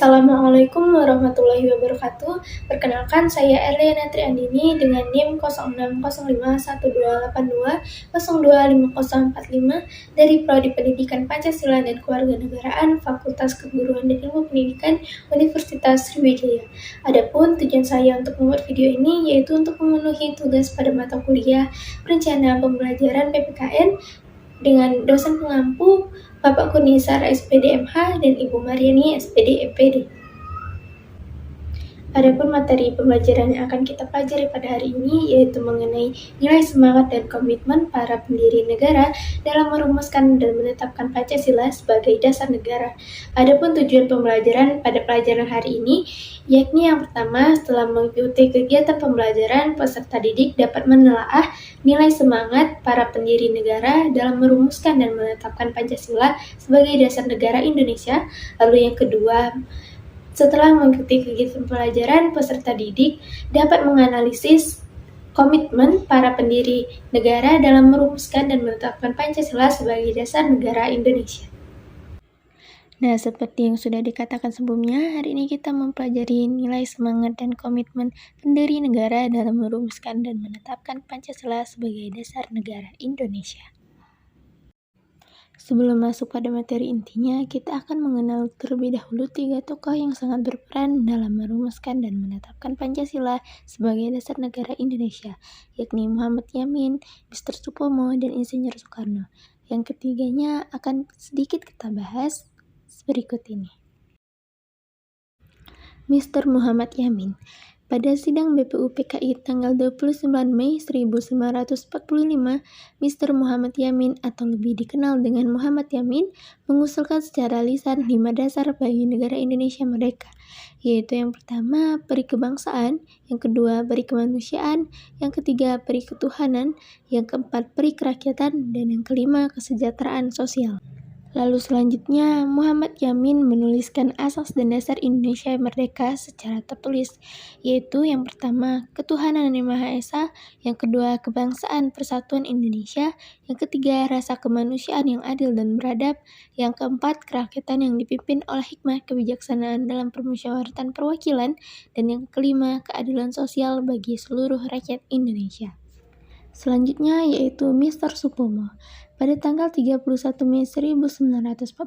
Assalamualaikum warahmatullahi wabarakatuh. Perkenalkan, saya Erliana Triandini dengan NIM 06051282025045 dari Prodi Pendidikan Pancasila dan Kewarganegaraan Fakultas Keguruan dan Ilmu Pendidikan Universitas Sriwijaya. Adapun tujuan saya untuk membuat video ini yaitu untuk memenuhi tugas pada mata kuliah Perencanaan Pembelajaran PPKN dengan dosen pengampu Bapak Kurniasar SPD MH dan Ibu Mariani SPD EPD. Adapun materi pembelajaran yang akan kita pelajari pada hari ini yaitu mengenai nilai semangat dan komitmen para pendiri negara dalam merumuskan dan menetapkan Pancasila sebagai dasar negara. Adapun tujuan pembelajaran pada pelajaran hari ini yakni yang pertama, setelah mengikuti kegiatan pembelajaran, peserta didik dapat menelaah nilai semangat para pendiri negara dalam merumuskan dan menetapkan Pancasila sebagai dasar negara Indonesia. Lalu yang kedua, setelah mengikuti kegiatan pelajaran, peserta didik dapat menganalisis komitmen para pendiri negara dalam merumuskan dan menetapkan Pancasila sebagai dasar negara Indonesia. Nah, seperti yang sudah dikatakan sebelumnya, hari ini kita mempelajari nilai semangat dan komitmen pendiri negara dalam merumuskan dan menetapkan Pancasila sebagai dasar negara Indonesia. Sebelum masuk pada materi intinya, kita akan mengenal terlebih dahulu 3 tokoh yang sangat berperan dalam merumuskan dan menetapkan Pancasila sebagai dasar negara Indonesia, yakni Muhammad Yamin, Mr. Supomo, dan Insinyur Soekarno. Yang ketiganya akan sedikit kita bahas berikut ini. Mr. Muhammad Yamin. Pada sidang BPUPKI tanggal 29 Mei 1945, Mr. Muhammad Yamin atau lebih dikenal dengan Muhammad Yamin mengusulkan secara lisan 5 dasar bagi negara Indonesia merdeka, yaitu yang pertama peri kebangsaan, yang kedua peri kemanusiaan, yang ketiga peri ketuhanan, yang keempat peri kerakyatan, dan yang kelima kesejahteraan sosial. Lalu selanjutnya, Muhammad Yamin menuliskan asas dan dasar Indonesia merdeka secara tertulis, yaitu yang pertama, ketuhanan yang Maha Esa, yang kedua, kebangsaan persatuan Indonesia, yang ketiga, rasa kemanusiaan yang adil dan beradab, yang keempat, kerakyatan yang dipimpin oleh hikmah kebijaksanaan dalam permusyawaratan perwakilan, dan yang kelima, keadilan sosial bagi seluruh rakyat Indonesia. Selanjutnya yaitu Mr. Supomo. Pada tanggal 31 Mei 1945,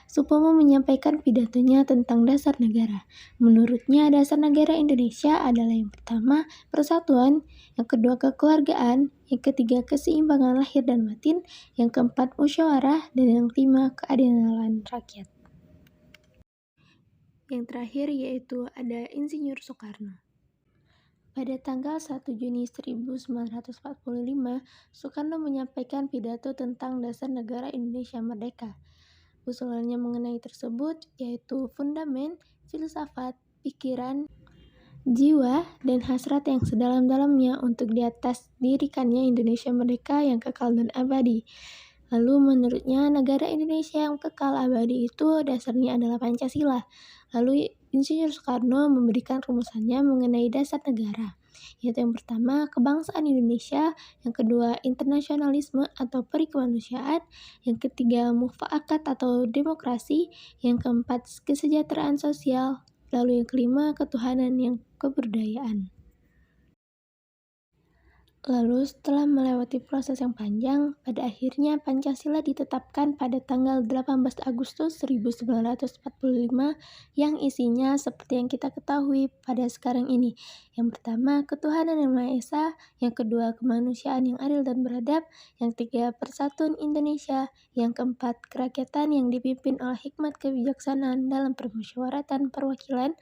Supomo menyampaikan pidatonya tentang dasar negara. Menurutnya, dasar negara Indonesia adalah yang pertama, persatuan, yang kedua, kekeluargaan, yang ketiga, keseimbangan lahir dan batin, yang keempat, musyawarah, dan yang kelima, keadilan rakyat. Yang terakhir yaitu ada Insinyur Soekarno. Pada tanggal 1 Juni 1945, Soekarno menyampaikan pidato tentang dasar negara Indonesia merdeka. Usulannya mengenai tersebut yaitu fundamen, filsafat, pikiran, jiwa, dan hasrat yang sedalam-dalamnya untuk di atas dirikannya Indonesia merdeka yang kekal dan abadi. Lalu menurutnya negara Indonesia yang kekal abadi itu dasarnya adalah Pancasila. Lalu Insinyur Soekarno memberikan rumusannya mengenai dasar negara, yaitu yang pertama kebangsaan Indonesia, yang kedua internasionalisme atau peri kemanusiaan, yang ketiga mufakat atau demokrasi, yang keempat kesejahteraan sosial, lalu yang kelima ketuhanan yang kebudayaan. Lalu setelah melewati proses yang panjang, pada akhirnya Pancasila ditetapkan pada tanggal 18 Agustus 1945 yang isinya seperti yang kita ketahui pada sekarang ini. Yang pertama, ketuhanan yang Maha Esa, yang kedua, kemanusiaan yang adil dan beradab, yang ketiga, persatuan Indonesia, yang keempat, kerakyatan yang dipimpin oleh hikmat kebijaksanaan dalam permusyawaratan perwakilan,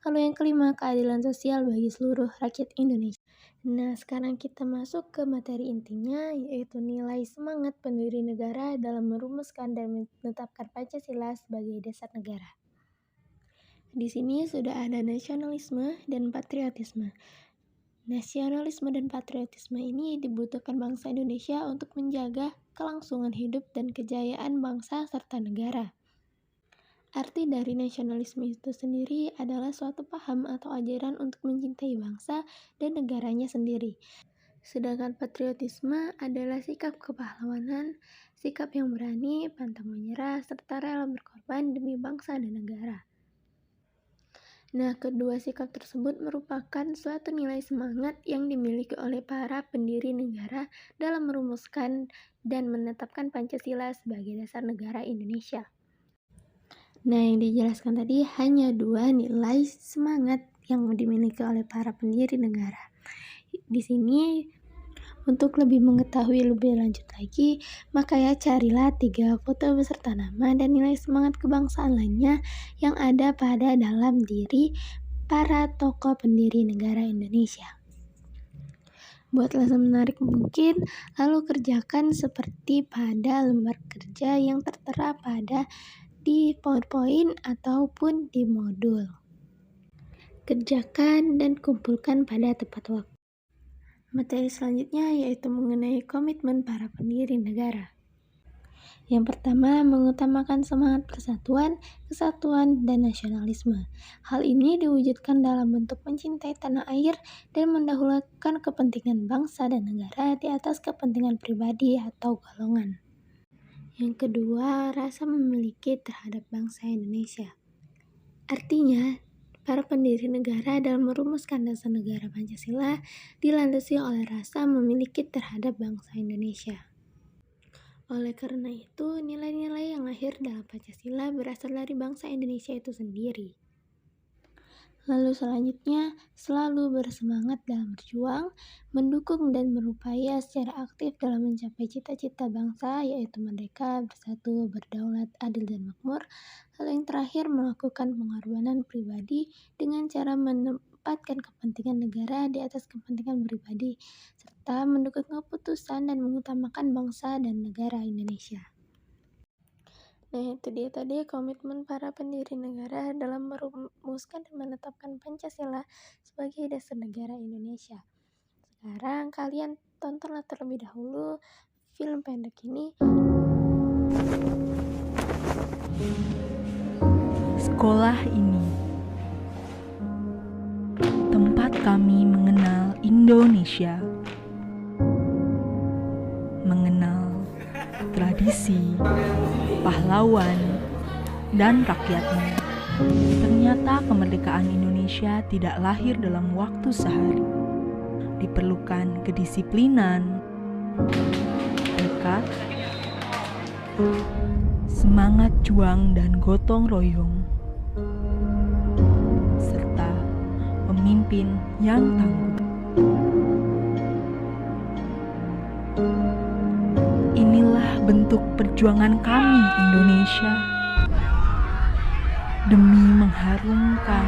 lalu yang kelima, keadilan sosial bagi seluruh rakyat Indonesia. Nah, sekarang kita masuk ke materi intinya, yaitu nilai semangat pendiri negara dalam merumuskan dan menetapkan Pancasila sebagai dasar negara. Di sini sudah ada nasionalisme dan patriotisme. Nasionalisme dan patriotisme ini dibutuhkan bangsa Indonesia untuk menjaga kelangsungan hidup dan kejayaan bangsa serta negara. Arti dari nasionalisme itu sendiri adalah suatu paham atau ajaran untuk mencintai bangsa dan negaranya sendiri. Sedangkan patriotisme adalah sikap kepahlawanan, sikap yang berani, pantang menyerah, serta rela berkorban demi bangsa dan negara. Nah, kedua sikap tersebut merupakan suatu nilai semangat yang dimiliki oleh para pendiri negara dalam merumuskan dan menetapkan Pancasila sebagai dasar negara Indonesia. Nah, yang dijelaskan tadi hanya dua nilai semangat yang dimiliki oleh para pendiri negara. Di sini untuk lebih mengetahui lebih lanjut lagi, maka ya carilah 3 foto beserta nama dan nilai semangat kebangsaan lainnya yang ada pada dalam diri para tokoh pendiri negara Indonesia. Buatlah semenarik mungkin, lalu kerjakan seperti pada lembar kerja yang tertera di PowerPoint ataupun di modul. Kerjakan dan kumpulkan pada tepat waktu. Materi selanjutnya yaitu mengenai komitmen para pendiri negara. Yang pertama, mengutamakan semangat persatuan, kesatuan, dan nasionalisme. Hal ini diwujudkan dalam bentuk mencintai tanah air dan mendahulukan kepentingan bangsa dan negara di atas kepentingan pribadi atau golongan. Yang kedua, rasa memiliki terhadap bangsa Indonesia. Artinya, para pendiri negara dalam merumuskan dasar negara Pancasila dilandasi oleh rasa memiliki terhadap bangsa Indonesia. Oleh karena itu, nilai-nilai yang lahir dalam Pancasila berasal dari bangsa Indonesia itu sendiri. Lalu selanjutnya, selalu bersemangat dalam berjuang, mendukung dan berupaya secara aktif dalam mencapai cita-cita bangsa yaitu merdeka, bersatu, berdaulat, adil dan makmur. Lalu yang terakhir, melakukan pengorbanan pribadi dengan cara menempatkan kepentingan negara di atas kepentingan pribadi, serta mendukung keputusan dan mengutamakan bangsa dan negara Indonesia. Nah, itu dia tadi komitmen para pendiri negara dalam merumuskan dan menetapkan Pancasila sebagai dasar negara Indonesia. Sekarang kalian tontonlah terlebih dahulu film pendek ini. Sekolah ini tempat kami mengenal Indonesia, mengenal tradisi, pahlawan, dan rakyatnya. Ternyata kemerdekaan Indonesia tidak lahir dalam waktu sehari. Diperlukan kedisiplinan, tekad, semangat juang dan gotong royong, serta pemimpin yang tangguh. Inilah bentuk perjuangan kami Indonesia demi mengharumkan,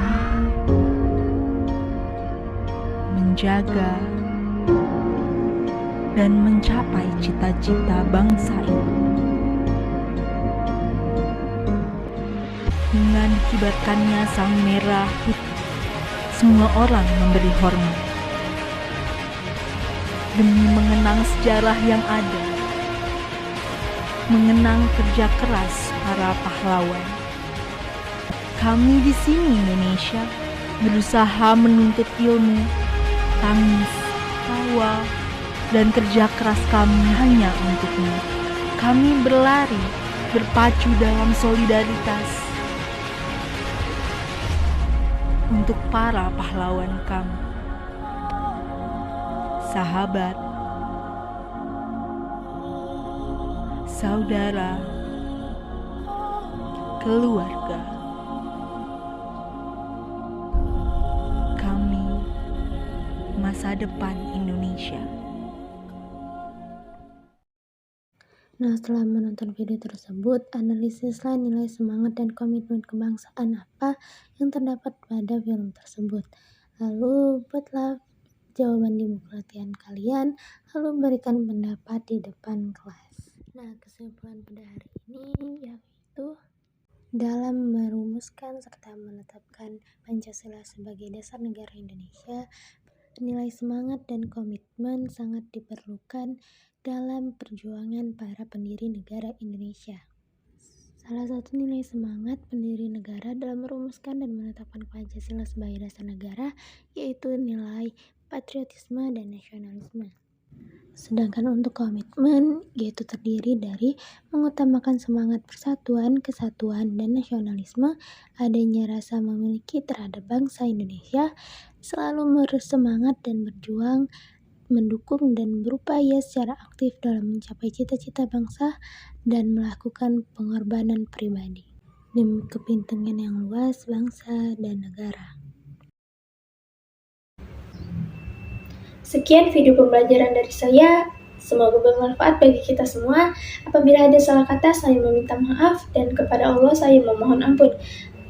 menjaga, dan mencapai cita-cita bangsa ini. Dengan dikibarkannya sang merah putih, semua orang memberi hormat demi mengenang sejarah yang ada, mengenang kerja keras para pahlawan. Kami di sini Indonesia berusaha menuntut ilmu, tangis, tawa, dan kerja keras kami hanya untuknya. Kami berlari, berpacu dalam solidaritas untuk para pahlawan kami. Sahabat, saudara, keluarga, kami masa depan Indonesia. Nah, setelah menonton video tersebut, analisislah nilai semangat dan komitmen kebangsaan apa yang terdapat pada film tersebut. Lalu buatlah jawaban di buku latihan kalian, lalu berikan pendapat di depan kelas. Nah, kesimpulan pada hari ini yaitu dalam merumuskan serta menetapkan Pancasila sebagai dasar negara Indonesia, nilai semangat dan komitmen sangat diperlukan dalam perjuangan para pendiri negara Indonesia. Salah satu nilai semangat pendiri negara dalam merumuskan dan menetapkan Pancasila sebagai dasar negara yaitu nilai patriotisme dan nasionalisme. Sedangkan untuk komitmen, yaitu terdiri dari mengutamakan semangat persatuan, kesatuan, dan nasionalisme, adanya rasa memiliki terhadap bangsa Indonesia, selalu bersemangat dan berjuang, mendukung dan berupaya secara aktif dalam mencapai cita-cita bangsa dan melakukan pengorbanan pribadi demi kepentingan yang luas bangsa dan negara. Sekian video pembelajaran dari saya. Semoga bermanfaat bagi kita semua. Apabila ada salah kata, saya meminta maaf dan kepada Allah saya memohon ampun.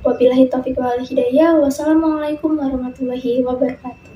Wabillahi taufiq wal hidayah. Wassalamualaikum warahmatullahi wabarakatuh.